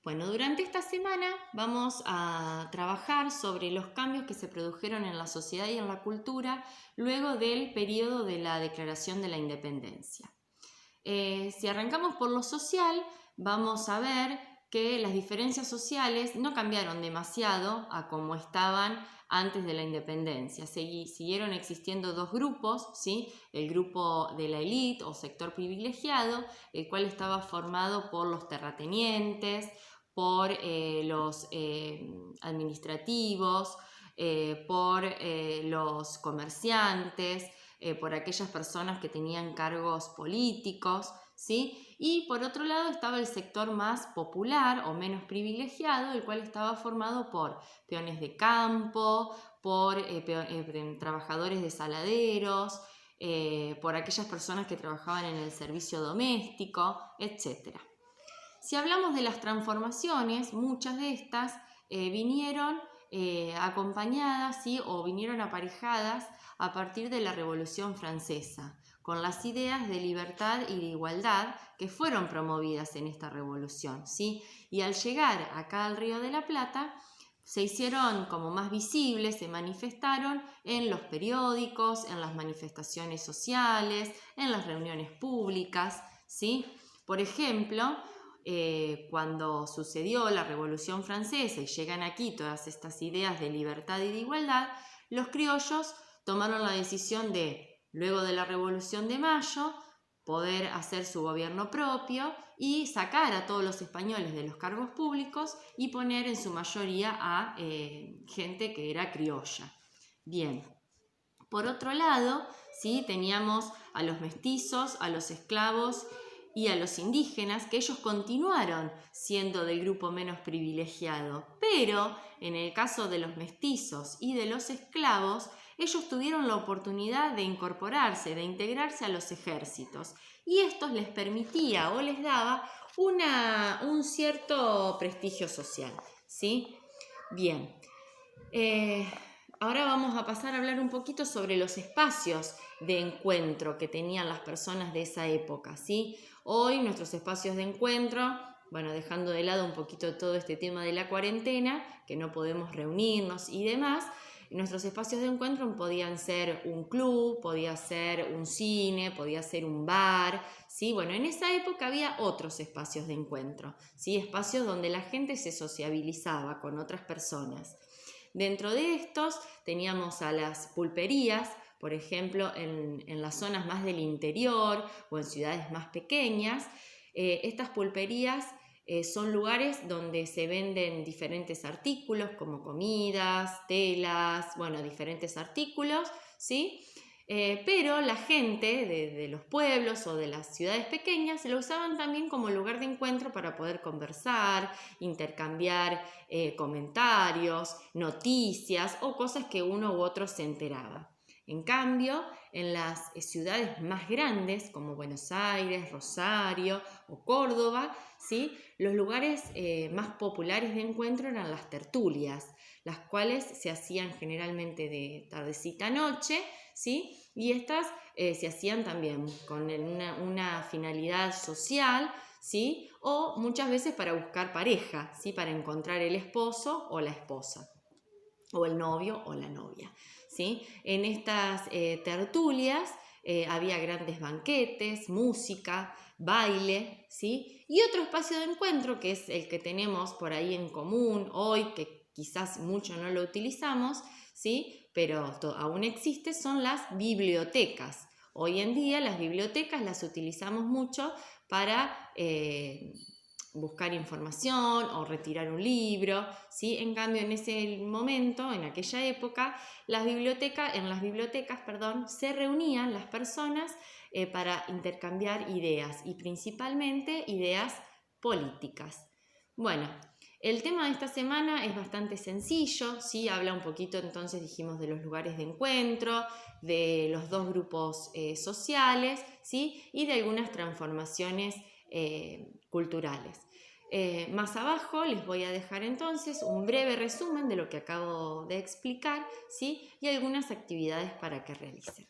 Bueno, durante esta semana vamos a trabajar sobre los cambios que se produjeron en la sociedad y en la cultura luego del periodo de la Declaración de la Independencia. Si arrancamos por lo social, vamos a ver que las diferencias sociales no cambiaron demasiado a como estaban antes de la independencia. Siguieron existiendo dos grupos, ¿sí? El grupo de la élite o sector privilegiado, el cual estaba formado por los terratenientes, por los administrativos, por los comerciantes, por aquellas personas que tenían cargos políticos, ¿sí? Y por otro lado estaba el sector más popular o menos privilegiado, el cual estaba formado por peones de campo, por trabajadores de saladeros, por aquellas personas que trabajaban en el servicio doméstico, etc. Si hablamos de las transformaciones, muchas de estas vinieron acompañadas, ¿sí? O vinieron aparejadas a partir de la Revolución Francesa, con las ideas de libertad y de igualdad que fueron promovidas en esta revolución, ¿sí? Y al llegar acá al Río de la Plata, se hicieron como más visibles, se manifestaron en los periódicos, en las manifestaciones sociales, en las reuniones públicas, ¿sí? Por ejemplo, cuando sucedió la Revolución Francesa y llegan aquí todas estas ideas de libertad y de igualdad, los criollos tomaron la decisión de, luego de la Revolución de Mayo, poder hacer su gobierno propio y sacar a todos los españoles de los cargos públicos y poner en su mayoría a gente que era criolla. Bien, por otro lado, ¿sí? Teníamos a los mestizos, a los esclavos y a los indígenas, que ellos continuaron siendo del grupo menos privilegiado, pero en el caso de los mestizos y de los esclavos, ellos tuvieron la oportunidad de incorporarse, de integrarse a los ejércitos, y esto les permitía o les daba un cierto prestigio social, ¿sí? Bien. Ahora vamos a pasar a hablar un poquito sobre los espacios de encuentro que tenían las personas de esa época, ¿sí? Hoy nuestros espacios de encuentro, bueno, dejando de lado un poquito todo este tema de la cuarentena, que no podemos reunirnos y demás, nuestros espacios de encuentro podían ser un club, podía ser un cine, podía ser un bar, ¿sí? Bueno, en esa época había otros espacios de encuentro, ¿sí? Espacios donde la gente se sociabilizaba con otras personas. Dentro de estos teníamos a las pulperías, por ejemplo, en las zonas más del interior o en ciudades más pequeñas. Estas pulperías son lugares donde se venden diferentes artículos como comidas, telas, bueno, diferentes artículos, ¿sí? Pero la gente de los pueblos o de las ciudades pequeñas lo usaban también como lugar de encuentro para poder conversar, intercambiar comentarios, noticias o cosas que uno u otro se enteraba. En cambio, en las ciudades más grandes como Buenos Aires, Rosario o Córdoba, ¿sí? Los lugares más populares de encuentro eran las tertulias, las cuales se hacían generalmente de tardecita a noche, ¿sí? Y estas se hacían también con una finalidad social, ¿sí? O muchas veces para buscar pareja, ¿sí? Para encontrar el esposo o la esposa, o el novio o la novia, ¿sí? En estas tertulias había grandes banquetes, música, baile, ¿sí? Y otro espacio de encuentro, que es el que tenemos por ahí en común hoy, que quizás mucho no lo utilizamos, ¿sí? Pero aún existe, son las bibliotecas. Hoy en día las bibliotecas las utilizamos mucho para buscar información o retirar un libro, ¿sí? En cambio, en ese momento, en aquella época, en las bibliotecas, se reunían las personas para intercambiar ideas y principalmente ideas políticas. Bueno, el tema de esta semana es bastante sencillo, ¿sí? Habla un poquito, entonces dijimos, de los lugares de encuentro, de los dos grupos sociales, ¿sí? Y de algunas transformaciones culturales. Más abajo les voy a dejar entonces un breve resumen de lo que acabo de explicar, ¿sí? Y algunas actividades para que realicen.